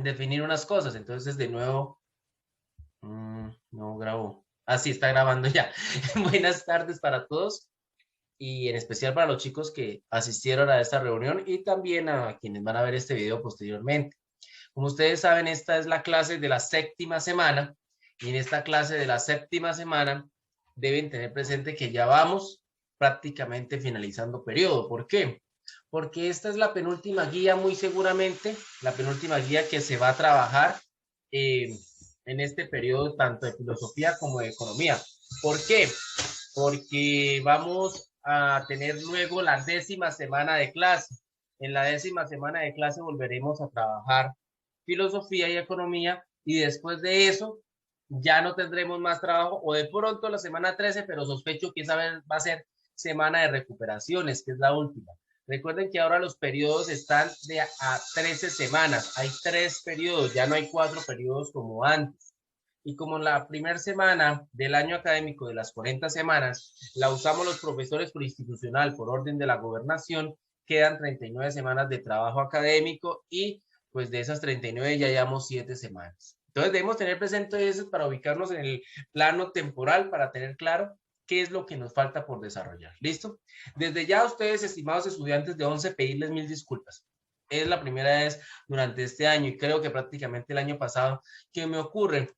definir unas cosas. Entonces, de nuevo, no grabó. Ah, sí, está grabando ya. Buenas tardes para todos y en especial para los chicos que asistieron a esta reunión y también a quienes van a ver este video posteriormente. Como ustedes saben, esta es la clase de la séptima semana y en esta clase de la séptima semana deben tener presente que ya vamos prácticamente finalizando periodo. ¿Por qué? Porque esta es la penúltima guía, muy seguramente, la penúltima guía que se va a trabajar en este periodo, tanto de filosofía como de economía. ¿Por qué? Porque vamos a tener luego la 10ª semana de clase. En la 10ª semana de clase volveremos a trabajar filosofía y economía y después de eso ya no tendremos más trabajo o de pronto la semana 13, pero sospecho que esa vez va a ser semana de recuperaciones, que es la última. Recuerden que ahora los periodos están de a 13 semanas, hay 3 periodos, ya no hay 4 periodos como antes. Y como la primera semana del año académico de las 40 semanas la usamos los profesores por institucional por orden de la gobernación, quedan 39 semanas de trabajo académico y pues de esas 39 ya llevamos 7 semanas. Entonces debemos tener presente eso para ubicarnos en el plano temporal, para tener claro qué es lo que nos falta por desarrollar. ¿Listo? Desde ya ustedes, estimados estudiantes de 11, pedirles mil disculpas. Es la primera vez durante este año y creo que prácticamente el año pasado que me ocurre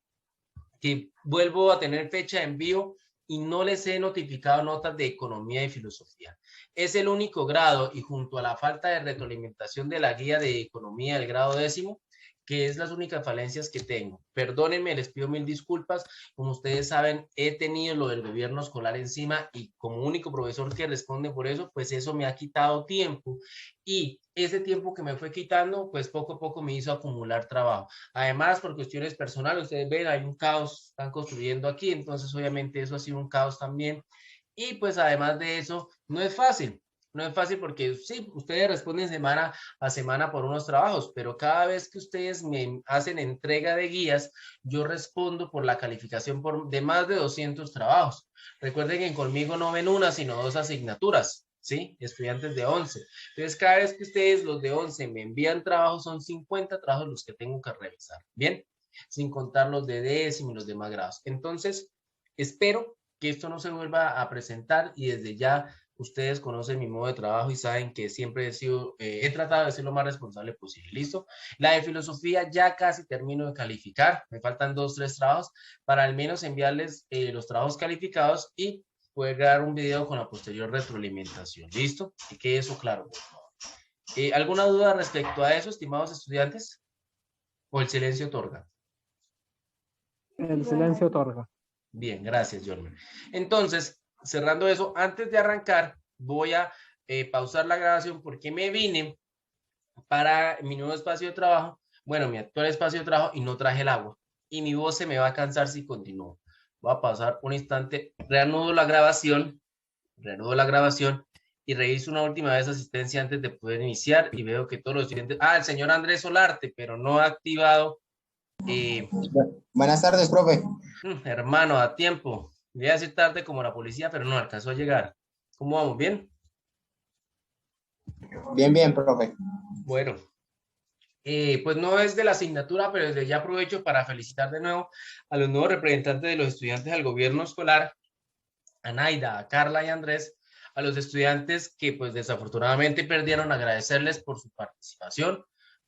que vuelvo a tener fecha de envío y no les he notificado notas de economía y filosofía. Es el único grado y junto a la falta de retroalimentación de la guía de economía del grado 10º, que es las únicas falencias que tengo. Perdónenme, les pido mil disculpas. Como ustedes saben, he tenido lo del gobierno escolar encima y como único profesor que responde por eso, pues eso me ha quitado tiempo. Y ese tiempo que me fue quitando, pues poco a poco me hizo acumular trabajo. Además, por cuestiones personales, ustedes ven, hay un caos, están construyendo aquí, entonces obviamente eso ha sido un caos también. Y pues además de eso, no es fácil. No es fácil porque sí, ustedes responden semana a semana por unos trabajos, pero cada vez que ustedes me hacen entrega de guías, yo respondo por la calificación de más de 200 trabajos. Recuerden que conmigo no ven una, sino 2 asignaturas, ¿sí? Estudiantes de 11. Entonces, cada vez que ustedes, los de 11, me envían trabajos, son 50 trabajos los que tengo que revisar, ¿bien? Sin contar los de décimo y los demás grados. Entonces, espero que esto no se vuelva a presentar y desde ya ustedes conocen mi modo de trabajo y saben que siempre he tratado de ser lo más responsable posible. ¿Listo? La de filosofía ya casi termino de calificar, me faltan 2, 3 trabajos para al menos enviarles los trabajos calificados y poder grabar un video con la posterior retroalimentación. ¿Listo? Que quede eso claro, por favor. ¿Alguna duda respecto a eso, estimados estudiantes? ¿O el silencio otorga? El silencio otorga. Bien, gracias, Jorman. Entonces, cerrando eso, antes de arrancar, voy a pausar la grabación porque me vine para mi nuevo espacio de trabajo, bueno, mi actual espacio de trabajo y no traje el agua. Y mi voz se me va a cansar si continúo. Voy a pasar un instante, reanudo la grabación y reviso una última vez asistencia antes de poder iniciar y veo que todos los estudiantes, el señor Andrés Solarte, pero no ha activado. Buenas tardes, profe. Hermano, a tiempo. Voy a decir tarde como la policía, pero no alcanzó a llegar. ¿Cómo vamos? ¿Bien? Bien, bien, profe. Bueno, pues no es de la asignatura, pero desde ya aprovecho para felicitar de nuevo a los nuevos representantes de los estudiantes del gobierno escolar, a Naida, a Carla y a Andrés, a los estudiantes que pues desafortunadamente perdieron, agradecerles por su participación.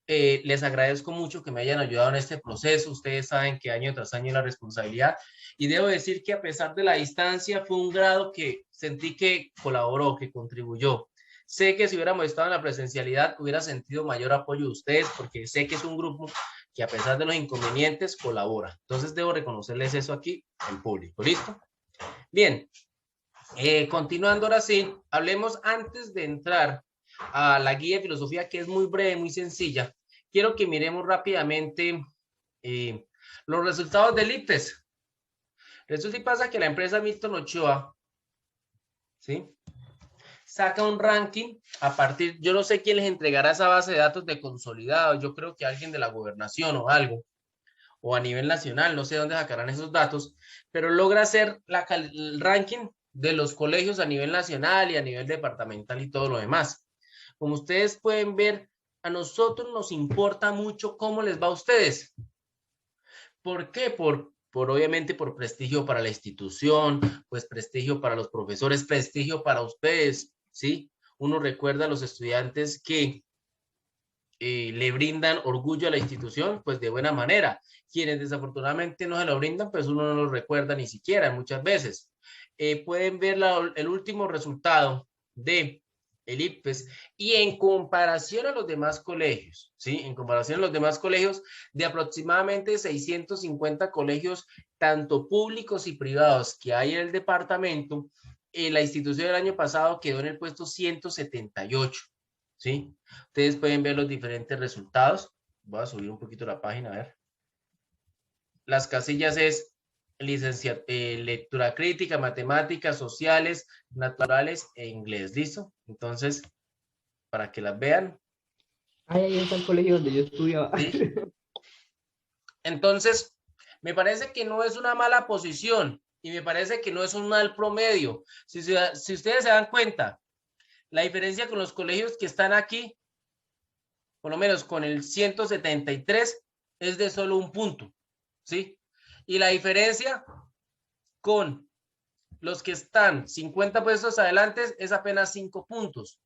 Les agradezco mucho que me hayan ayudado en este proceso. Ustedes saben que año tras año la responsabilidad. Y debo decir que a pesar de la distancia, fue un grado que sentí que colaboró, que contribuyó. Sé que si hubiéramos estado en la presencialidad, hubiera sentido mayor apoyo de ustedes, porque sé que es un grupo que a pesar de los inconvenientes, colabora. Entonces debo reconocerles eso aquí en público. ¿Listo? Bien, continuando ahora sí, hablemos antes de entrar a la guía de filosofía, que es muy breve, muy sencilla. Quiero que miremos rápidamente los resultados del IPES. Resulta y pasa que la empresa Milton Ochoa, ¿sí?, saca un ranking a partir, yo no sé quién les entregará esa base de datos de consolidado, yo creo que alguien de la gobernación o algo, o a nivel nacional, no sé dónde sacarán esos datos, pero logra hacer el ranking de los colegios a nivel nacional y a nivel departamental y todo lo demás. Como ustedes pueden ver, a nosotros nos importa mucho cómo les va a ustedes. ¿Por qué? Obviamente por prestigio para la institución, pues prestigio para los profesores, prestigio para ustedes, ¿sí? Uno recuerda a los estudiantes que le brindan orgullo a la institución, pues de buena manera. Quienes desafortunadamente no se lo brindan, pues uno no lo recuerda ni siquiera muchas veces. Pueden ver el último resultado de el ICFES y en comparación a los demás colegios, ¿sí? En comparación a los demás colegios, de aproximadamente 650 colegios, tanto públicos y privados que hay en el departamento, la institución del año pasado quedó en el puesto 178, ¿sí? Ustedes pueden ver los diferentes resultados. Voy a subir un poquito la página, a ver. Las casillas es lectura crítica, matemáticas, sociales, naturales e inglés. ¿Listo? Entonces, para que las vean. Ahí está el colegio donde yo estudiaba. ¿Sí? Entonces, me parece que no es una mala posición y me parece que no es un mal promedio. Si ustedes se dan cuenta, la diferencia con los colegios que están aquí, por lo menos con el 173, es de solo un punto, ¿sí? Y la diferencia con los que están 50 puestos adelante es apenas 5 puntos.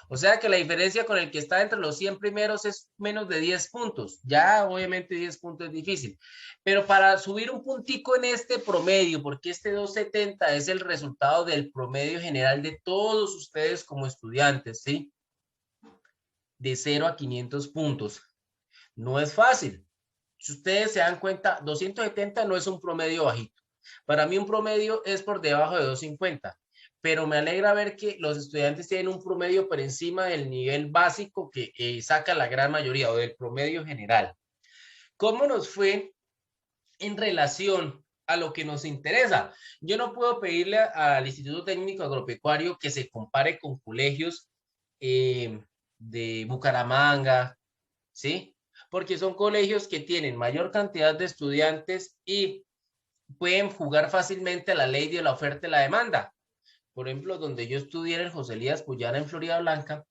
O sea que la diferencia con el que está entre los 100 primeros es menos de 10 puntos. Ya obviamente 10 puntos es difícil. Pero para subir un puntico en este promedio, porque este 270 es el resultado del promedio general de todos ustedes como estudiantes, ¿sí? De 0 a 500 puntos. No es fácil. Si ustedes se dan cuenta, 270 no es un promedio bajito. Para mí un promedio es por debajo de 250, pero me alegra ver que los estudiantes tienen un promedio por encima del nivel básico que saca la gran mayoría o del promedio general. ¿Cómo nos fue en relación a lo que nos interesa? Yo no puedo pedirle al Instituto Técnico Agropecuario que se compare con colegios de Bucaramanga, ¿sí? Porque son colegios que tienen mayor cantidad de estudiantes y pueden jugar fácilmente a la ley de la oferta y la demanda. Por ejemplo, donde yo estudié en el José Elías Puyana en Florida Blanca,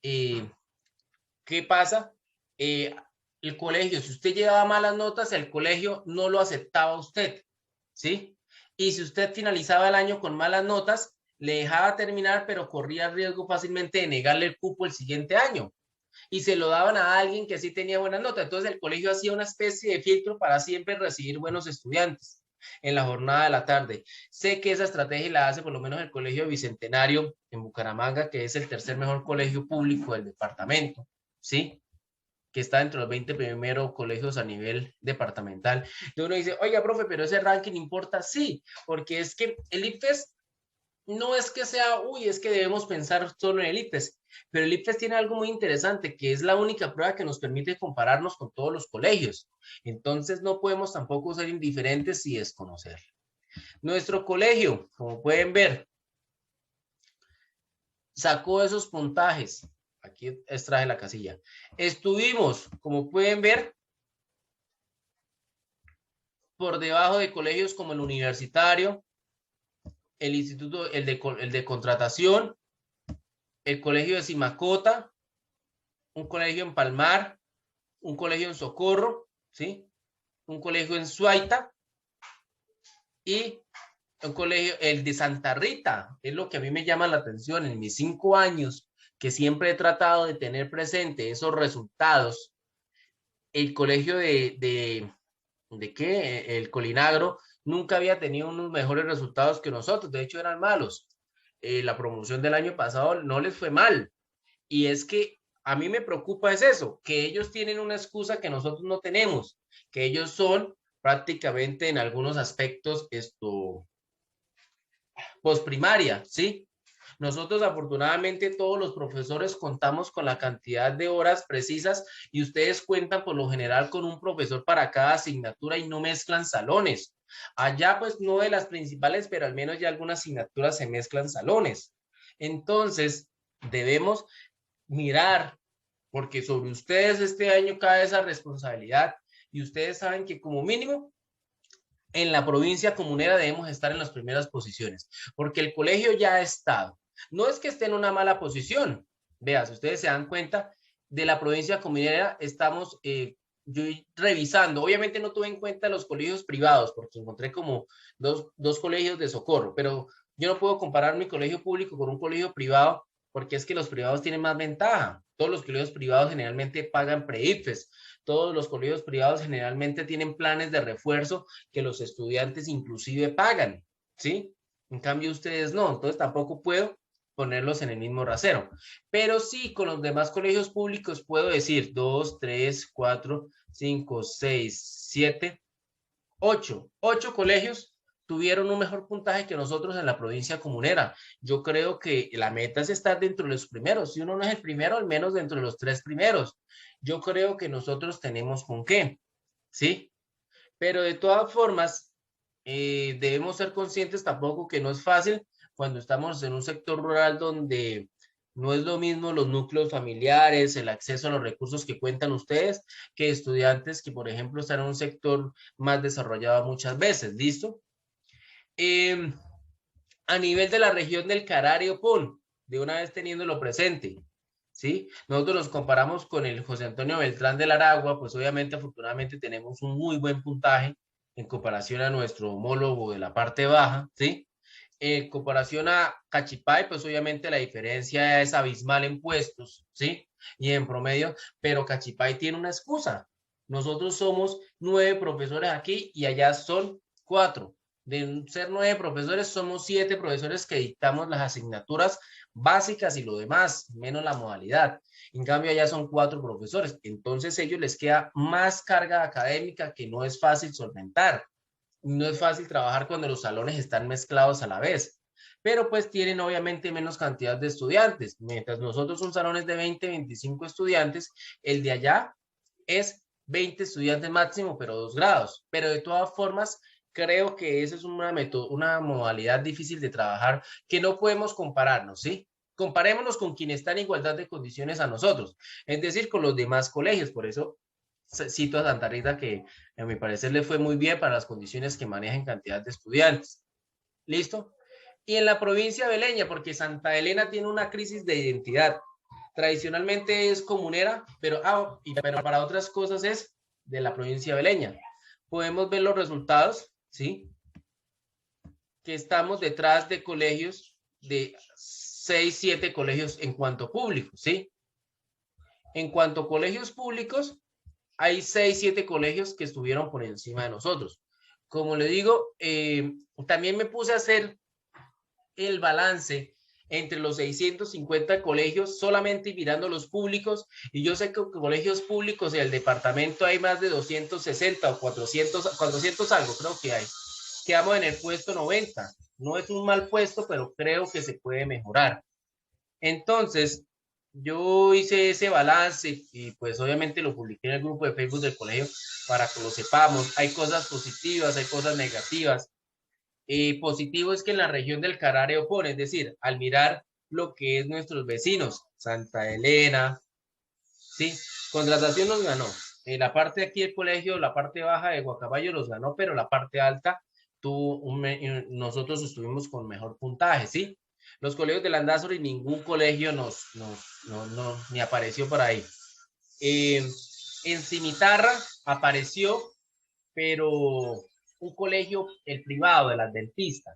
¿qué pasa? El colegio, si usted llevaba malas notas, el colegio no lo aceptaba a usted, ¿sí? Y si usted finalizaba el año con malas notas, le dejaba terminar, pero corría el riesgo fácilmente de negarle el cupo el siguiente año. Y se lo daban a alguien que sí tenía buenas notas. Entonces el colegio hacía una especie de filtro para siempre recibir buenos estudiantes en la jornada de la tarde. Sé que esa estrategia la hace por lo menos el Colegio Bicentenario en Bucaramanga, que es el tercer mejor colegio público del departamento, ¿sí? Que está entre los 20 primeros colegios a nivel departamental. Y uno dice, oiga, profe, pero ese ranking importa. Sí, porque es que el ICFES no es que sea, uy, es que debemos pensar solo en el ICFES, pero el ICFES tiene algo muy interesante, que es la única prueba que nos permite compararnos con todos los colegios. Entonces no podemos tampoco ser indiferentes y desconocer. Nuestro colegio, como pueden ver, sacó esos puntajes. Aquí extraje la casilla. Estuvimos, como pueden ver, por debajo de colegios como el Universitario, el Instituto, el de Contratación, el Colegio de Simacota, un colegio en Palmar, un colegio en Socorro, ¿sí? Un colegio en Suaita y un colegio, el de Santa Rita, es lo que a mí me llama la atención en mis 5 años, que siempre he tratado de tener presente esos resultados. El colegio ¿de qué? El Colinagro nunca había tenido unos mejores resultados que nosotros, de hecho eran malos. La promoción del año pasado no les fue mal. Y es que a mí me preocupa es eso, que ellos tienen una excusa que nosotros no tenemos, que ellos son prácticamente en algunos aspectos posprimaria, ¿sí? Nosotros afortunadamente todos los profesores contamos con la cantidad de horas precisas y ustedes cuentan por lo general con un profesor para cada asignatura y no mezclan salones. Allá pues no de las principales, pero al menos ya algunas asignaturas se mezclan salones. Entonces debemos mirar, porque sobre ustedes este año cae esa responsabilidad y ustedes saben que como mínimo en la provincia comunera debemos estar en las primeras posiciones, porque el colegio ya ha estado. No es que esté en una mala posición. Vea, si ustedes se dan cuenta, de la provincia comunera estamos yo revisando. Obviamente no tuve en cuenta los colegios privados porque encontré como dos colegios de socorro, pero yo no puedo comparar mi colegio público con un colegio privado porque es que los privados tienen más ventaja. Todos los colegios privados generalmente pagan pre-IFES. Todos los colegios privados generalmente tienen planes de refuerzo que los estudiantes inclusive pagan, ¿sí? En cambio ustedes no, entonces tampoco puedo ponerlos en el mismo rasero. Pero sí, con los demás colegios públicos puedo decir 2, 3, 4, 5, 6, 7, 8. 8 colegios tuvieron un mejor puntaje que nosotros en la provincia comunera. Yo creo que la meta es estar dentro de los primeros. Si uno no es el primero, al menos dentro de los 3 primeros. Yo creo que nosotros tenemos con qué, ¿sí? Pero de todas formas, debemos ser conscientes tampoco que no es fácil cuando estamos en un sector rural donde no es lo mismo los núcleos familiares, el acceso a los recursos que cuentan ustedes, que estudiantes que, por ejemplo, están en un sector más desarrollado muchas veces, ¿listo? A nivel de la región del Carario, PUN, de una vez teniéndolo presente, ¿sí? Nosotros nos comparamos con el José Antonio Beltrán del Aragua, pues obviamente, afortunadamente, tenemos un muy buen puntaje en comparación a nuestro homólogo de la parte baja, ¿sí? En comparación a Cachipay, pues obviamente la diferencia es abismal en puestos, ¿sí? Y en promedio, pero Cachipay tiene una excusa. Nosotros somos 9 profesores aquí y allá son 4. De ser 9 profesores, somos 7 profesores que dictamos las asignaturas básicas y lo demás, menos la modalidad. En cambio, allá son 4 profesores. Entonces, a ellos les queda más carga académica que no es fácil solventar. No es fácil trabajar cuando los salones están mezclados a la vez, pero pues tienen obviamente menos cantidad de estudiantes. Mientras nosotros son salones de 20, 25 estudiantes, el de allá es 20 estudiantes máximo, pero 2 grados. Pero de todas formas, creo que esa es una modalidad difícil de trabajar que no podemos compararnos, ¿sí? Comparémonos con quien está en igualdad de condiciones a nosotros, es decir, con los demás colegios. Por eso cito a Santa Rita, que a mi parecer le fue muy bien para las condiciones que maneja en cantidad de estudiantes. ¿Listo? Y en la provincia beleña, porque Santa Elena tiene una crisis de identidad. Tradicionalmente es comunera, pero para otras cosas es de la provincia beleña. Podemos ver los resultados, ¿sí? Que estamos detrás de colegios de 6, 7 colegios en cuanto públicos, ¿sí? En cuanto a colegios públicos, hay 6, 7 colegios que estuvieron por encima de nosotros. Como le digo, también me puse a hacer el balance entre los 650 colegios, solamente mirando los públicos, y yo sé que colegios públicos en el departamento hay más de 260 o 400 algo, creo que hay. Quedamos en el puesto 90. No es un mal puesto, pero creo que se puede mejorar. Entonces, yo hice ese balance y pues obviamente lo publiqué en el grupo de Facebook del colegio para que lo sepamos. Hay cosas positivas, hay cosas negativas. Positivo es que en la región del Carario pone, es decir, al mirar lo que es nuestros vecinos, Santa Elena, ¿sí? Contratación nos ganó. En la parte de aquí del colegio, la parte baja de Guacabayo los ganó, pero la parte alta nosotros estuvimos con mejor puntaje, ¿sí? Los colegios de Landázuri, ningún colegio ni apareció por ahí. En Cimitarra apareció, pero un colegio, el privado, el adventista,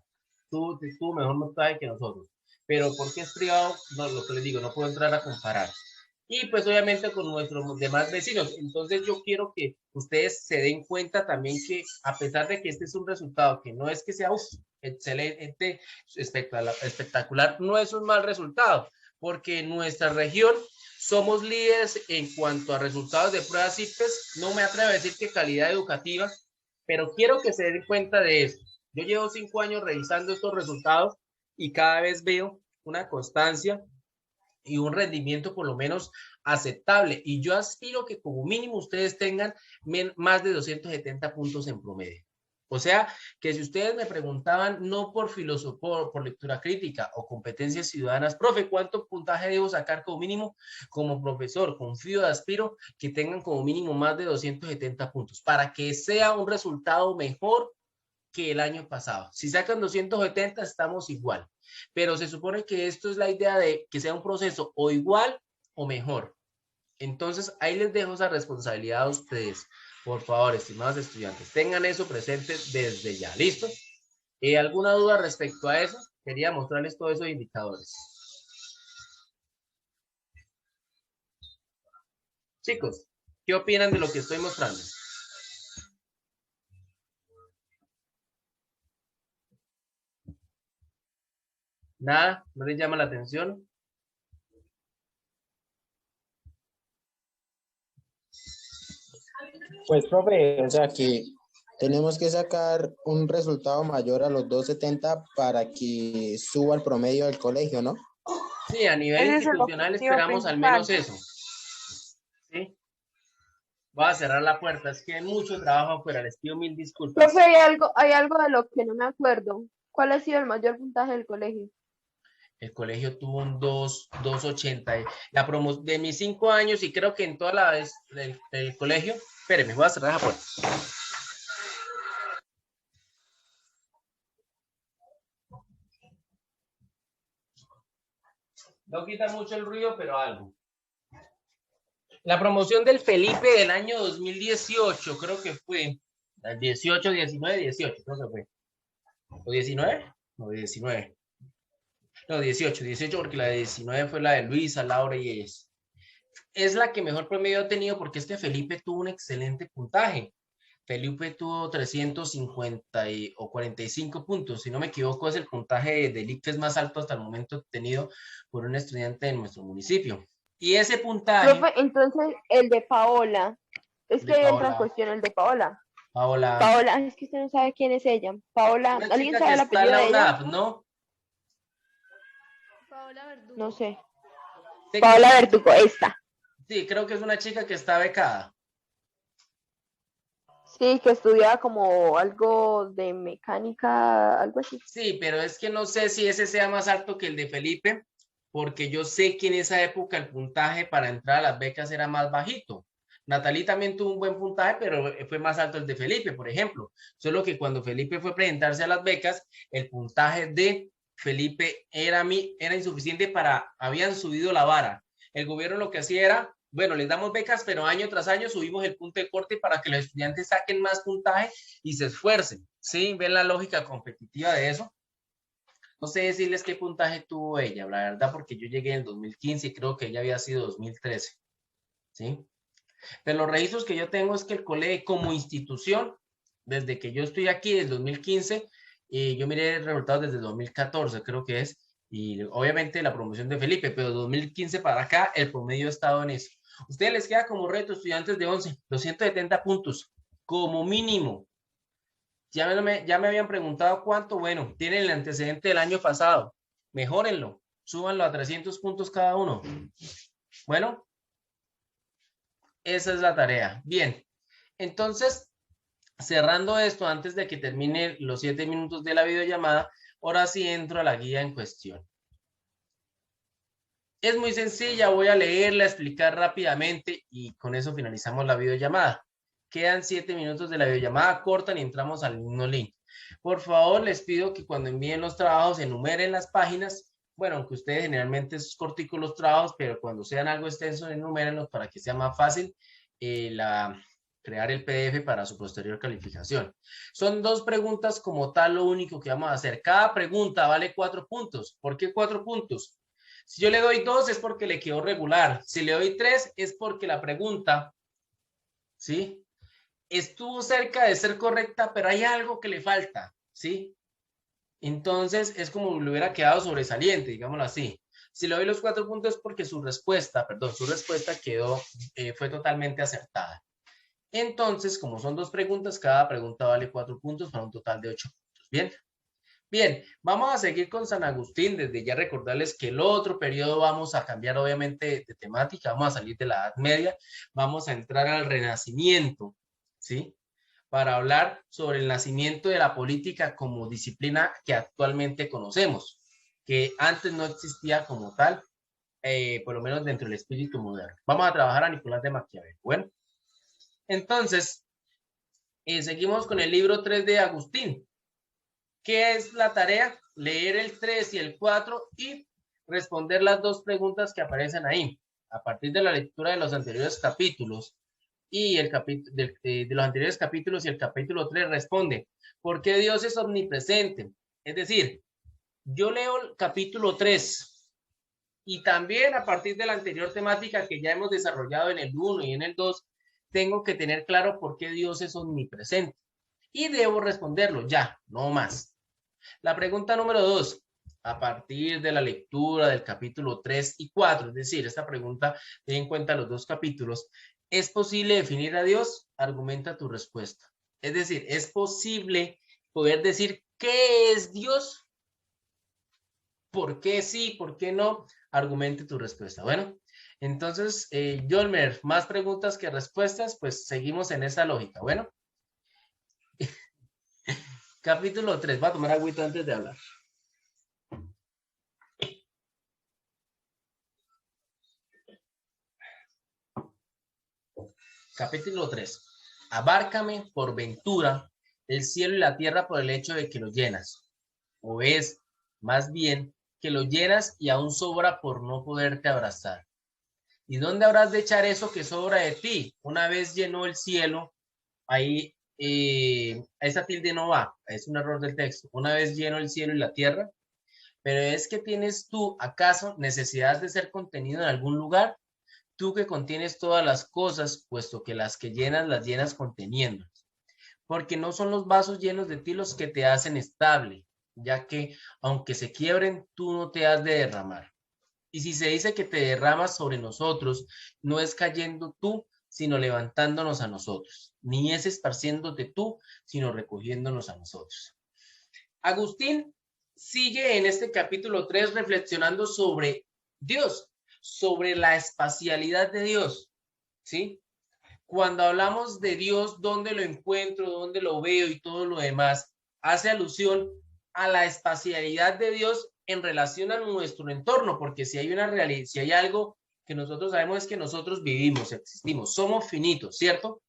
tuvo mejor puntaje que nosotros. Pero porque es privado, no, lo que les digo, no puedo entrar a comparar. Y pues obviamente con nuestros demás vecinos. Entonces yo quiero que ustedes se den cuenta también que a pesar de que este es un resultado que no es que sea excelente, espectacular, no es un mal resultado, porque en nuestra región somos líderes en cuanto a resultados de pruebas IPES. No me atrevo a decir que calidad educativa, pero quiero que se den cuenta de eso. Yo llevo 5 años revisando estos resultados y cada vez veo una constancia y un rendimiento por lo menos aceptable. Y yo aspiro que como mínimo ustedes tengan más de 270 puntos en promedio. O sea, que si ustedes me preguntaban, no por por lectura crítica o competencias ciudadanas, profe, ¿cuánto puntaje debo sacar como mínimo? Como profesor, confío, aspiro que tengan como mínimo más de 270 puntos para que sea un resultado mejor que el año pasado. Si sacan 270, estamos igual. Pero se supone que esto es la idea de que sea un proceso o igual o mejor. Entonces, ahí les dejo esa responsabilidad a ustedes. Por favor, estimados estudiantes, tengan eso presente desde ya. ¿Listo? ¿Alguna duda respecto a eso? Quería mostrarles todos esos indicadores. Chicos, ¿qué opinan de lo que estoy mostrando? ¿Nada? ¿No les llama la atención? Pues, profe, o sea que tenemos que sacar un resultado mayor a los 270 para que suba el promedio del colegio, ¿no? Sí, a nivel Ese es el institucional objetivo esperamos al principal. menos eso. ¿Sí? Voy a cerrar la puerta, es que hay mucho trabajo afuera, les pido mil disculpas. Profe, hay algo de lo que no me acuerdo. ¿Cuál ha sido el mayor puntaje del colegio? El colegio tuvo un 280. La promo de mis 5 años y creo que en toda la vez del colegio. Espérenme, voy a cerrar la puerta. No quita mucho el ruido, pero algo. La promoción del Felipe del año 2018, creo que fue. El 18, 19, 18, creo que fue. ¿O 19? No, 19. No, 18 porque la de 19 fue la de Luisa, Laura y ellas. Es la que mejor promedio ha tenido porque es que Felipe tuvo un excelente puntaje. Felipe tuvo 350 o 45 puntos, si no me equivoco, es el puntaje del ICFES más alto hasta el momento obtenido por un estudiante en nuestro municipio. Y ese puntaje... Profe, entonces el de Paola. Es que de ahí entra en Paola, cuestión el de Paola. Paola, Paola, es que usted no sabe quién es ella. Paola, una ¿alguien chica que sabe el está en apellido la de ella? UNAP, ¿no? No sé. Sí, Paola Verdugo, esta. sí, creo que es una chica que está becada. Sí, que estudiaba como algo de mecánica, algo así. Sí, pero es que no sé si ese sea más alto que el de Felipe, porque yo sé que en esa época el puntaje para entrar a las becas era más bajito. Natalí también tuvo un buen puntaje, pero fue más alto el de Felipe, por ejemplo. Solo que cuando Felipe fue a presentarse a las becas, el puntaje de Felipe era insuficiente habían subido la vara. El gobierno lo que hacía era, bueno, les damos becas, pero año tras año subimos el punto de corte para que los estudiantes saquen más puntaje y se esfuercen. ¿Sí? ¿Ven la lógica competitiva de eso? No sé decirles qué puntaje tuvo ella, la verdad, porque yo llegué en el 2015 y creo que ella había sido 2013, ¿sí? Pero los registros que yo tengo es que el colegio como institución, desde que yo estoy aquí, desde el 2015, y yo miré resultados desde el 2014, creo que es, y obviamente la promoción de Felipe, pero 2015 para acá, el promedio ha estado en eso. Ustedes les queda como reto, estudiantes de 11, 270 puntos, como mínimo. Ya me habían preguntado cuánto, bueno, tienen el antecedente del año pasado, mejórenlo, súbanlo a 300 puntos cada uno. Bueno, esa es la tarea. Bien, entonces, cerrando esto, antes de que termine los 7 minutos de la videollamada, ahora sí entro a la guía en cuestión. Es muy sencilla, voy a leerla, explicar rápidamente y con eso finalizamos la videollamada. Quedan 7 minutos de la videollamada, cortan y entramos al mismo link. Por favor, les pido que cuando envíen los trabajos enumeren las páginas. Bueno, aunque ustedes generalmente es cortico los trabajos, pero cuando sean algo extenso, enumérenlos para que sea más fácil crear el PDF para su posterior calificación. Son 2 preguntas como tal, lo único que vamos a hacer. Cada pregunta vale 4 puntos. ¿Por qué 4 puntos? Si yo le doy 2 es porque le quedó regular. Si le doy 3 es porque la pregunta, ¿sí?, estuvo cerca de ser correcta, pero hay algo que le falta, ¿sí? Entonces es como le hubiera quedado sobresaliente, digámoslo así. Si le doy los 4 puntos es porque su respuesta quedó, fue totalmente acertada. Entonces, como son 2 preguntas, cada pregunta vale 4 puntos para un total de 8 puntos. Bien. Bien, vamos a seguir con San Agustín. Desde ya recordarles que el otro periodo vamos a cambiar obviamente de temática, vamos a salir de la Edad Media, vamos a entrar al Renacimiento, ¿sí? Para hablar sobre el nacimiento de la política como disciplina que actualmente conocemos, que antes no existía como tal, por lo menos dentro del espíritu moderno. Vamos a trabajar a Nicolás de Maquiavelo. Bueno, entonces, seguimos con el libro 3 de Agustín. ¿Qué es la tarea? Leer el 3 y el 4 y responder las 2 preguntas que aparecen ahí. a partir de la lectura de los anteriores capítulos y el capítulo de los anteriores capítulos y el capítulo 3 responde, ¿por qué Dios es omnipresente? Es decir, yo leo el capítulo 3 y también a partir de la anterior temática que ya hemos desarrollado en el 1 y en el 2, tengo que tener claro por qué Dios es omnipresente. Y debo responderlo ya, no más. La pregunta número 2, a partir de la lectura del capítulo 3 y 4, es decir, esta pregunta tiene en cuenta los dos capítulos, ¿es posible definir a Dios? Argumenta tu respuesta. Es decir, ¿es posible poder decir qué es Dios? ¿Por qué sí? ¿Por qué no? Argumente tu respuesta. Bueno, entonces, Yolmer, más preguntas que respuestas, pues seguimos en esa lógica. Bueno. Capítulo 3. Voy a tomar agüita antes de hablar. Capítulo 3. Abárcame por ventura el cielo y la tierra por el hecho de que lo llenas. O es, más bien, que lo llenas y aún sobra por no poderte abrazar. ¿Y dónde habrás de echar eso que sobra de ti? Una vez llenó el cielo, ahí esa tilde no va, es un error del texto. Una vez lleno el cielo y la tierra, pero es que tienes tú, ¿acaso necesidad de ser contenido en algún lugar? Tú que contienes todas las cosas, puesto que las que llenas las llenas conteniendo. Porque no son los vasos llenos de ti los que te hacen estable, ya que aunque se quiebren, tú no te has de derramar. Y si se dice que te derramas sobre nosotros, no es cayendo tú, sino levantándonos a nosotros, ni es esparciéndote tú, sino recogiéndonos a nosotros. Agustín sigue en este capítulo 3 reflexionando sobre Dios, sobre la espacialidad de Dios, ¿sí? Cuando hablamos de Dios, ¿dónde lo encuentro, dónde lo veo y todo lo demás? Hace alusión a la espacialidad de Dios en relación a nuestro entorno, porque si hay una realidad, si hay algo que nosotros sabemos es que nosotros vivimos, existimos, somos finitos, ¿cierto?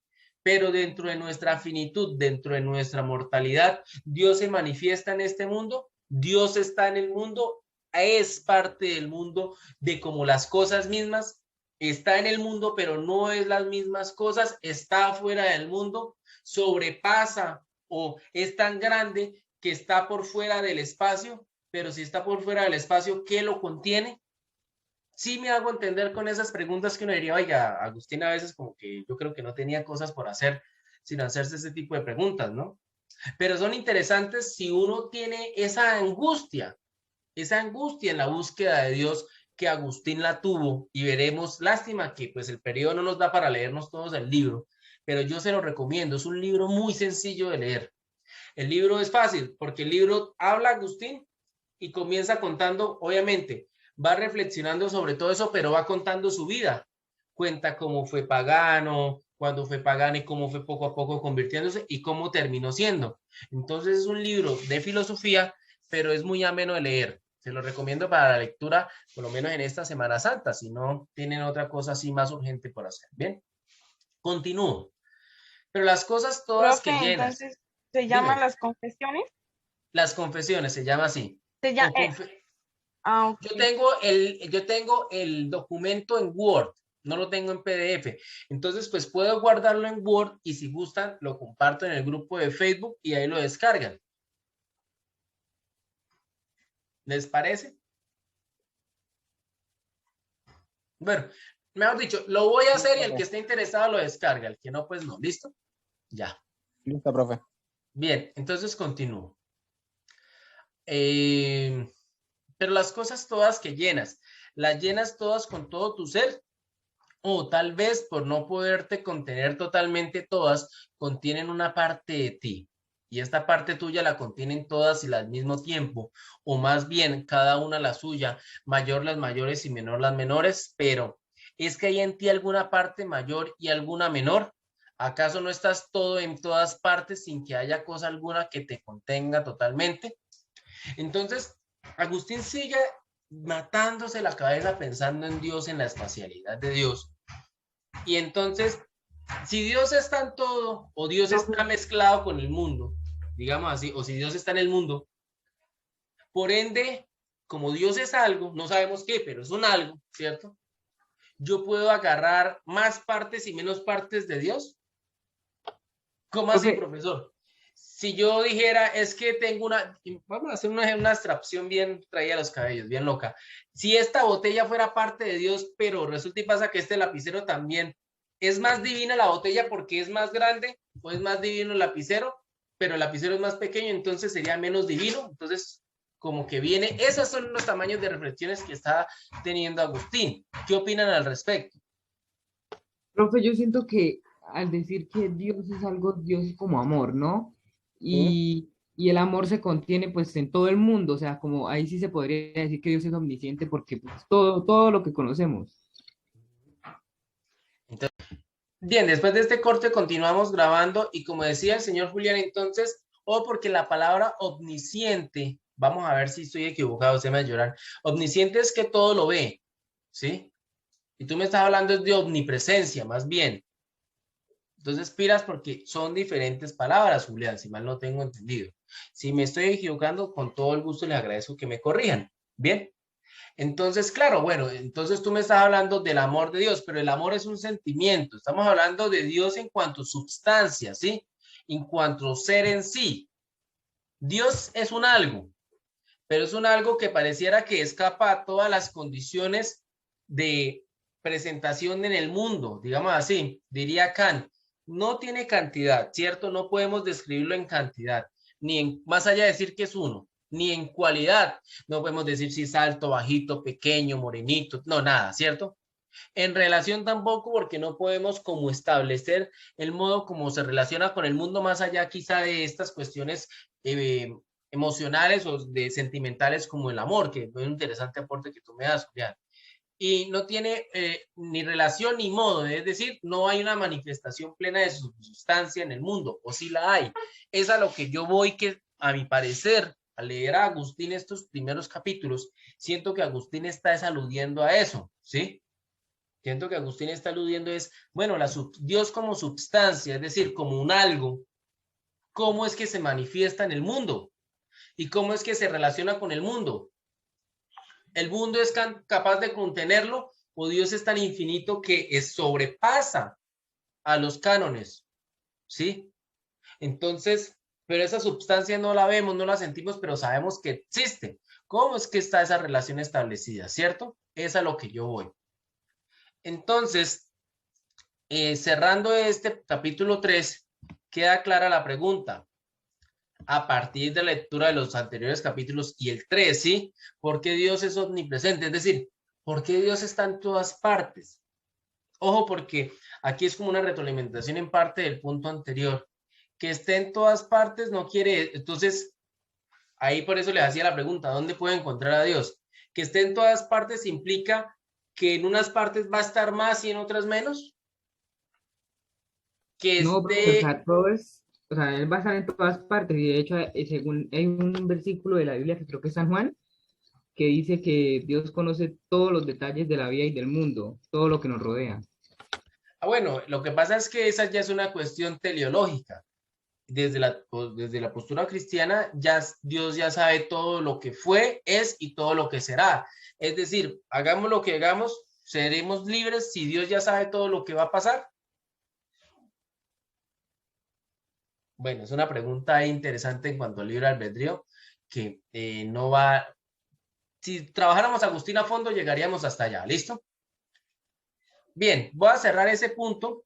Pero dentro de nuestra finitud, dentro de nuestra mortalidad, Dios se manifiesta en este mundo, Dios está en el mundo, es parte del mundo, de como las cosas mismas, está en el mundo, pero no es las mismas cosas, está fuera del mundo, sobrepasa o es tan grande que está por fuera del espacio, pero si está por fuera del espacio, ¿qué lo contiene? Sí me hago entender con esas preguntas que uno diría, oiga, Agustín a veces como que yo creo que no tenía cosas por hacer, sino hacerse ese tipo de preguntas, ¿no? Pero son interesantes si uno tiene esa angustia en la búsqueda de Dios que Agustín la tuvo y veremos, lástima que pues el periodo no nos da para leernos todos el libro, pero yo se lo recomiendo, es un libro muy sencillo de leer. El libro es fácil porque el libro habla Agustín y comienza contando, obviamente, va reflexionando sobre todo eso, pero va contando su vida. Cuenta cómo fue pagano, cuándo fue pagano y cómo fue poco a poco convirtiéndose y cómo terminó siendo. Entonces es un libro de filosofía, pero es muy ameno de leer. Se lo recomiendo para la lectura, por lo menos en esta Semana Santa, si no tienen otra cosa así más urgente por hacer. Bien, continúo. Pero las cosas todas Profe, que llenas. entonces, ¿se llaman Dime. las confesiones? Las confesiones, se llama así. Se llama, ok. Yo tengo el documento en Word, no lo tengo en PDF. Entonces, pues puedo guardarlo en Word y si gustan, lo comparto en el grupo de Facebook y ahí lo descargan. ¿Les parece? Bueno, mejor dicho, lo voy a hacer y el que esté interesado lo descarga, el que no, pues no. ¿Listo? Ya. Listo, profe. Bien, entonces continúo. Pero las cosas todas que llenas, las llenas todas con todo tu ser, o tal vez por no poderte contener totalmente todas, contienen una parte de ti. Y esta parte tuya la contienen todas y al mismo tiempo, o más bien cada una la suya, mayor las mayores y menor las menores, pero ¿es que hay en ti alguna parte mayor y alguna menor? ¿Acaso no estás todo en todas partes sin que haya cosa alguna que te contenga totalmente? Entonces, Agustín sigue matándose la cabeza pensando en Dios, en la espacialidad de Dios. Y entonces, si Dios está en todo, o Dios está mezclado con el mundo, digamos así, o si Dios está en el mundo, por ende, como Dios es algo, no sabemos qué, pero es un algo, ¿cierto? yo puedo agarrar más partes y menos partes de Dios. ¿Cómo así, Profe, profesor? Si yo dijera, es que tengo vamos a hacer una abstracción bien traída a los cabellos, bien loca. Si esta botella fuera parte de Dios, pero resulta y pasa que este lapicero también, ¿es más divina la botella porque es más grande o es más divino el lapicero? Pero el lapicero es más pequeño, entonces sería menos divino. Entonces, como que viene, esos son los tamaños de reflexiones que está teniendo Agustín. ¿Qué opinan al respecto? profe, yo siento que al decir que Dios es algo, Dios es como amor, ¿no? ¿Sí? Y el amor se contiene pues en todo el mundo, o sea, como ahí sí se podría decir que Dios es omnisciente porque pues, todo lo que conocemos. Bien, después de este corte continuamos grabando y como decía el señor Julián, entonces, porque la palabra omnisciente, vamos a ver si estoy equivocado, se me va a llorar. Omnisciente es que todo lo ve, ¿sí? Y tú me estás hablando de omnipresencia, más bien. Entonces, pilas porque son diferentes palabras, Julián, si mal no tengo entendido. Si me estoy equivocando, con todo el gusto les agradezco que me corrijan. Bien. Entonces, claro, bueno, entonces tú me estás hablando del amor de Dios, pero el amor es un sentimiento. Estamos hablando de Dios en cuanto a substancia, ¿sí? En cuanto a ser en sí. Dios es un algo, pero es un algo que pareciera que escapa a todas las condiciones de presentación en el mundo, digamos así, diría Kant. No tiene cantidad, ¿cierto? No podemos describirlo en cantidad, ni en, más allá de decir que es uno, ni en cualidad. No podemos decir si es alto, bajito, pequeño, morenito, no, nada, ¿cierto? En relación tampoco porque no podemos como establecer el modo como se relaciona con el mundo más allá quizá de estas cuestiones eh, emocionales o de sentimentales como el amor, que es un interesante aporte que tú me das, Julián. Y no tiene ni relación ni modo, es decir, no hay una manifestación plena de su sustancia en el mundo, o sí la hay. Es a lo que yo voy que, a mi parecer, al leer a Agustín estos primeros capítulos, siento que Agustín está aludiendo a eso, ¿sí? Siento que Agustín está aludiendo es, bueno, Dios como substancia, es decir, como un algo, ¿cómo es que se manifiesta en el mundo? ¿Y cómo es que se relaciona con el mundo? ¿El mundo es capaz de contenerlo o Dios es tan infinito que sobrepasa a los cánones? ¿Sí? Entonces, pero esa substancia no la vemos, no la sentimos, pero sabemos que existe. ¿Cómo es que está esa relación establecida? ¿Cierto? Es a lo que yo voy. Entonces, cerrando este capítulo 3, queda clara la pregunta. A partir de la lectura de los anteriores capítulos y el 3, ¿sí? ¿Por qué Dios es omnipresente? Es decir, ¿por qué Dios está en todas partes? Ojo, porque aquí es como una retroalimentación en parte del punto anterior. Que esté en todas partes no quiere, entonces, ahí por eso les hacía la pregunta, ¿dónde puedo encontrar a Dios? Que esté en todas partes implica que en unas partes va a estar más y en otras menos. Que No, profe, o esté, sea, todo es, o sea, él va a estar en todas partes y de hecho, según hay un versículo de la Biblia que creo que es San Juan, que dice que Dios conoce todos los detalles de la vida y del mundo, todo lo que nos rodea. bueno, lo que pasa es que esa ya es una cuestión teleológica. Desde la postura cristiana, ya Dios ya sabe todo lo que fue, es y todo lo que será. Es decir, hagamos lo que hagamos, seremos libres si Dios ya sabe todo lo que va a pasar. Bueno, es una pregunta interesante en cuanto al libre albedrío, que no va, si trabajáramos Agustín a fondo, llegaríamos hasta allá, ¿listo? Bien, voy a cerrar ese punto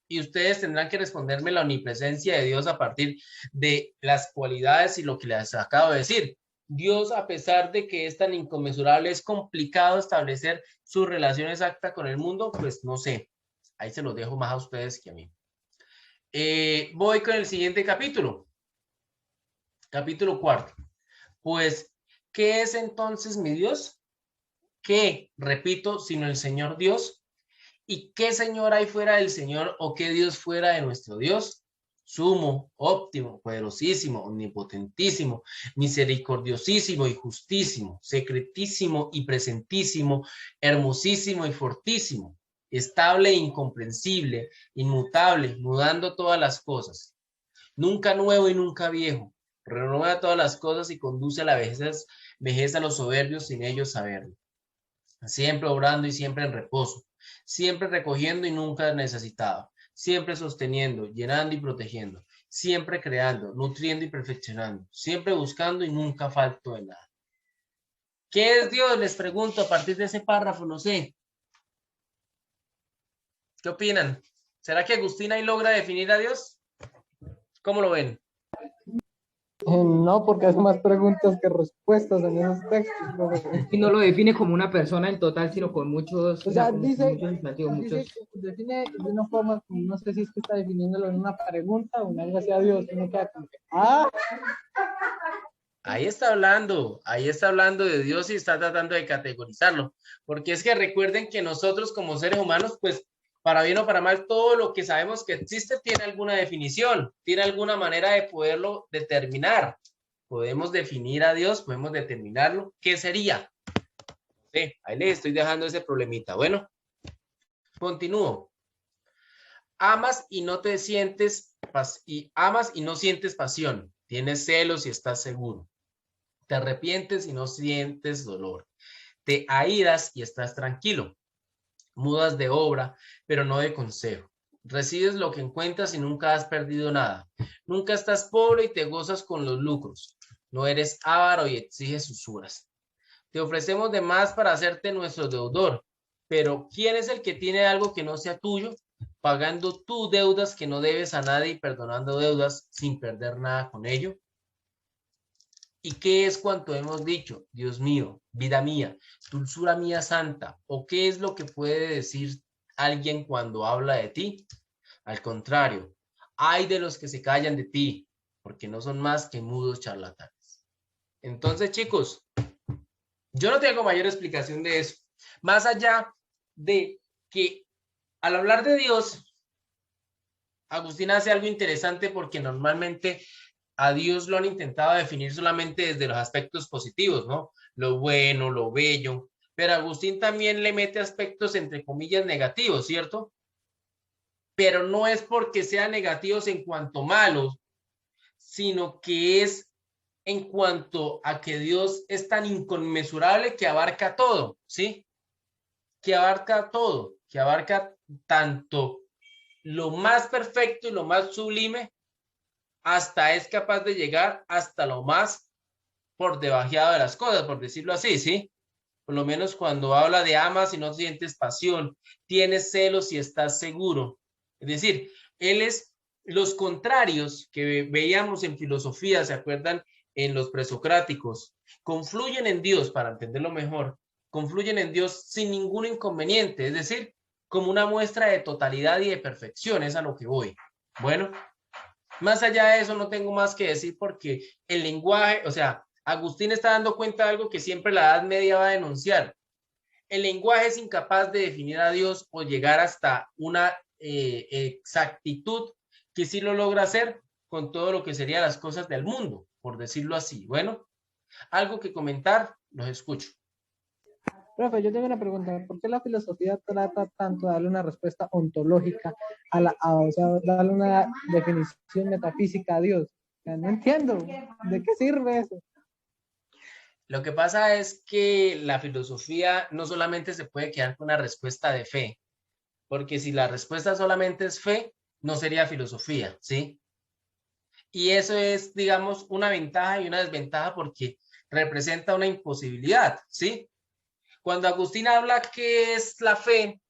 y ustedes tendrán que responderme la omnipresencia de Dios a partir de las cualidades y lo que les acabo de decir. Dios, a pesar de que es tan inconmensurable, es complicado establecer su relación exacta con el mundo, pues no sé. Ahí se los dejo más a ustedes que a mí. Voy con el siguiente capítulo. Capítulo 4. Pues, ¿qué es entonces mi Dios? ¿Qué, repito, sino el Señor Dios? ¿Y qué Señor hay fuera del Señor o qué Dios fuera de nuestro Dios? Sumo, óptimo, poderosísimo, omnipotentísimo, misericordiosísimo y justísimo, secretísimo y presentísimo, hermosísimo y fortísimo, estable e incomprensible, inmutable, mudando todas las cosas, nunca nuevo y nunca viejo, renueva todas las cosas y conduce a la vejez a los soberbios sin ellos saberlo, siempre obrando y siempre en reposo, siempre recogiendo y nunca necesitado, siempre sosteniendo, llenando y protegiendo, siempre creando, nutriendo y perfeccionando, siempre buscando y nunca falto de nada. ¿Qué es Dios? Les pregunto a partir de ese párrafo, no sé. ¿Qué opinan? ¿Será que Agustín ahí logra definir a Dios? ¿Cómo lo ven? No, porque hace más preguntas que respuestas en esos textos, profe. Y no lo define como una persona en total, sino con muchos, O sea, con dice, muchos sustantivos, dice muchos. que define de una forma, como no sé si es que está definiéndolo en una pregunta o en algo así a Dios, uno queda como que, Ahí está hablando de Dios y está tratando de categorizarlo, porque es que recuerden que nosotros como seres humanos, pues para bien o para mal, todo lo que sabemos que existe tiene alguna definición, tiene alguna manera de poderlo determinar. Podemos definir a Dios, podemos determinarlo. ¿Qué sería? Sí, ahí les estoy dejando ese problemita. Bueno, continúo. Amas y no te sientes, amas y no sientes pasión. Tienes celos y estás seguro. Te arrepientes y no sientes dolor. Te airas y estás tranquilo. Mudas de obra, pero no de consejo. Recibes lo que encuentras y nunca has perdido nada. Nunca estás pobre y te gozas con los lucros. No eres avaro y exiges usuras. Te ofrecemos de más para hacerte nuestro deudor. Pero ¿quién es el que tiene algo que no sea tuyo? Pagando tú deudas que no debes a nadie y perdonando deudas sin perder nada con ello. ¿Y qué es cuanto hemos dicho? Dios mío, vida mía, dulzura mía santa. ¿O qué es lo que puede decir alguien cuando habla de ti? Al contrario, ay de los que se callan de ti, porque no son más que mudos charlatanes. Entonces, chicos, yo no tengo mayor explicación de eso. Más allá de que al hablar de Dios, Agustín hace algo interesante porque normalmente a Dios lo han intentado definir solamente desde los aspectos positivos, ¿no? Lo bueno, lo bello, pero Agustín también le mete aspectos entre comillas negativos, ¿cierto? Pero no es porque sean negativos en cuanto malos, sino que es en cuanto a que Dios es tan inconmensurable que abarca todo, ¿sí? Que abarca todo, que abarca tanto lo más perfecto y lo más sublime, hasta es capaz de llegar hasta lo más por debajeado de las cosas, por decirlo así, ¿sí? Por lo menos cuando habla de amas y no sientes pasión, tienes celos y estás seguro. Es decir, él es los contrarios que veíamos en filosofía, ¿se acuerdan? En los presocráticos, confluyen en Dios, para entenderlo mejor, confluyen en Dios sin ningún inconveniente, es decir, como una muestra de totalidad y de perfección, es a lo que voy. Bueno, más allá de eso no tengo más que decir porque el lenguaje, o sea, Agustín está dando cuenta de algo que siempre la Edad Media va a denunciar. El lenguaje es incapaz de definir a Dios o llegar hasta una exactitud que sí lo logra hacer con todo lo que serían las cosas del mundo, por decirlo así. Bueno, algo que comentar, los escucho. profe, yo tengo una pregunta. ¿Por qué la filosofía trata tanto de darle una respuesta ontológica o sea, darle una definición metafísica a Dios? O sea, no entiendo. ¿De qué sirve eso? Lo que pasa es que la filosofía no solamente se puede quedar con una respuesta de fe, porque si la respuesta solamente es fe, no sería filosofía, ¿sí? Y eso es, digamos, una ventaja y una desventaja porque representa una imposibilidad, ¿sí? Cuando Agustín habla que es la fe,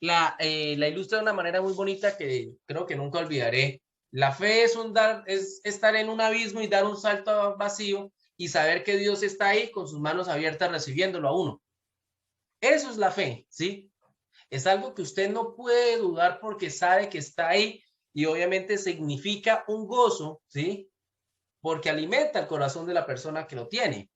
la ilustra de una manera muy bonita que creo que nunca olvidaré. La fe es, es estar en un abismo y dar un salto vacío y saber que Dios está ahí con sus manos abiertas recibiéndolo a uno. Eso es la fe, ¿sí? Es algo que usted no puede dudar porque sabe que está ahí y obviamente significa un gozo, ¿sí? Porque alimenta el corazón de la persona que lo tiene.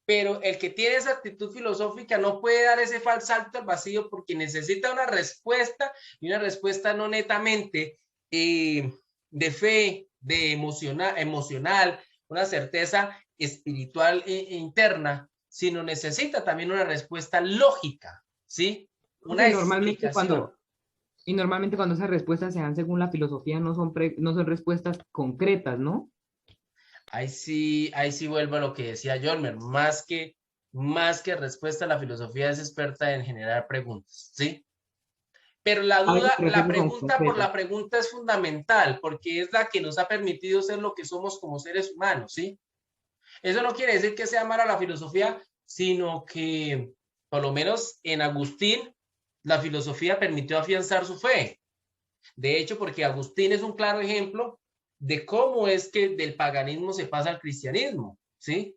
Pero el que tiene esa actitud filosófica no puede dar ese falso salto al vacío porque necesita una respuesta y una respuesta no netamente de fe, de emocional, una certeza espiritual interna, sino necesita también una respuesta lógica, ¿sí? Una explicación. Y normalmente cuando esas respuestas se dan según la filosofía no son respuestas concretas, ¿no? Ahí sí vuelvo a lo que decía Jormer, más que respuesta, la filosofía es experta en generar preguntas, ¿sí? Pero la A ver, duda, pero la ejemplos pregunta por la concretos. pregunta es fundamental, porque es la que nos ha permitido ser lo que somos como seres humanos, ¿sí? Eso no quiere decir que sea mala la filosofía, sino que, por lo menos en Agustín, la filosofía permitió afianzar su fe. De hecho, porque Agustín es un claro ejemplo de cómo es que del paganismo se pasa al cristianismo, ¿sí?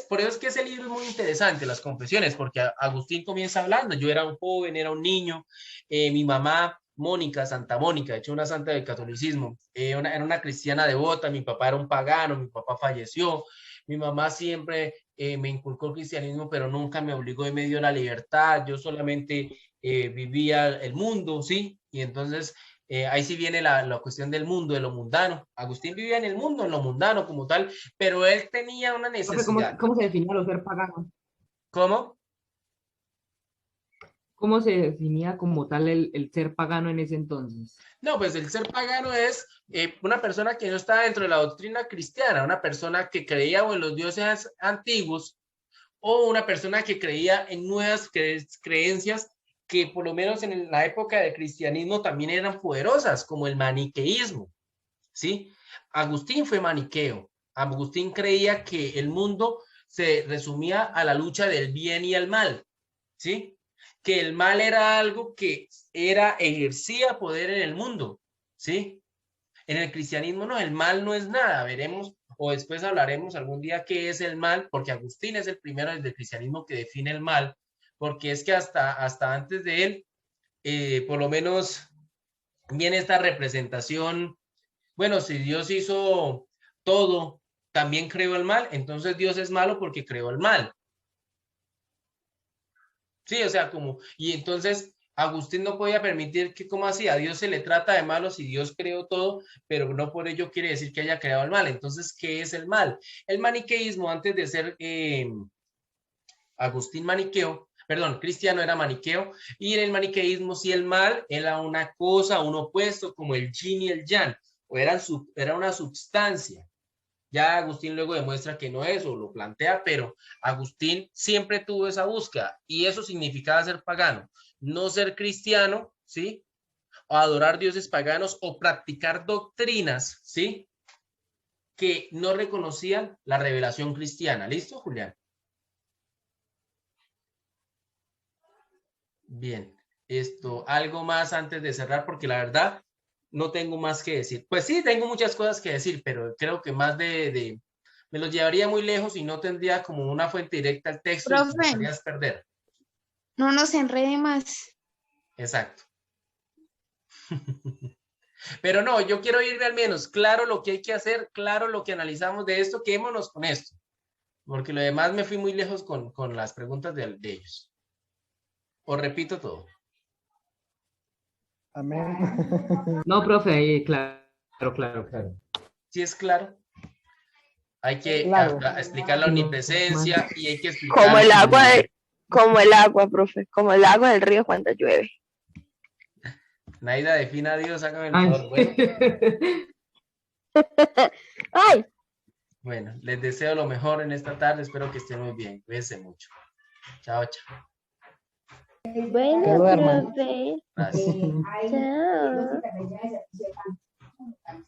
Por eso es que ese libro es muy interesante, Las Confesiones, porque Agustín comienza hablando, yo era un joven, era un niño, mi mamá, Mónica, Santa Mónica, de hecho una santa del catolicismo, era una cristiana devota, mi papá era un pagano, mi papá falleció, mi mamá siempre me inculcó el cristianismo, pero nunca me obligó y me dio la libertad, yo solamente vivía el mundo, ¿sí? Y entonces ahí sí viene la cuestión del mundo, de lo mundano. Agustín vivía en el mundo, en lo mundano como tal, pero él tenía una Profe, necesidad. ¿cómo se definía lo ser pagano? ¿Cómo? ¿Cómo se definía como tal el ser pagano en ese entonces? No, pues el ser pagano es una persona que no está dentro de la doctrina cristiana, una persona que creía o en los dioses antiguos o una persona que creía en nuevas creencias que por lo menos en la época del cristianismo también eran poderosas, como el maniqueísmo, ¿sí? Agustín fue maniqueo. Agustín creía que el mundo se resumía a la lucha del bien y el mal, ¿sí? Que el mal era algo que ejercía poder en el mundo, ¿sí? En el cristianismo no, el mal no es nada, veremos o después hablaremos algún día qué es el mal, porque Agustín es el primero desde el cristianismo que define el mal, porque es que hasta antes de él, por lo menos viene esta representación, bueno, si Dios hizo todo, también creó el mal, entonces Dios es malo porque creó el mal. Sí, o sea, como, y entonces Agustín no podía permitir que, como así, a Dios se le trata de malo si Dios creó todo, pero no por ello quiere decir que haya creado el mal. Entonces, ¿qué es el mal? El maniqueísmo, antes de ser Agustín maniqueo, perdón, cristiano era maniqueo, y en el maniqueísmo, sí, el mal era una cosa, un opuesto, como el yin y el yang, o era una substancia. Ya Agustín luego demuestra que no es o lo plantea, pero Agustín siempre tuvo esa búsqueda y eso significaba ser pagano, no ser cristiano, ¿sí? O adorar dioses paganos o practicar doctrinas, ¿sí? Que no reconocían la revelación cristiana. ¿Listo, Julián? Bien. Algo más antes de cerrar, porque la verdad no tengo más que decir. Pues sí, tengo muchas cosas que decir, pero creo que más me los llevaría muy lejos y no tendría como una fuente directa al texto y Profe, comenzarías a perder. no nos enrede más. Exacto. Pero no, yo quiero irme al menos claro lo que hay que hacer, claro lo que analizamos de esto, quedémonos con esto, porque lo demás me fui muy lejos con las preguntas de ellos. Os repito todo. Amén. No, profe, claro. ¿Sí es claro? Hay que Claro. explicar la Y no más. omnipresencia y hay que Como explicar el agua, como el agua, profe, como el agua del río cuando llueve. Naida, defina a Dios, hágame el Ay. favor. Bueno, Ay, bueno, les deseo lo mejor en esta tarde. Espero que estén muy bien. Cuídense mucho. Chao, chao. Que bueno, duerman. profe. Gracias. Chao.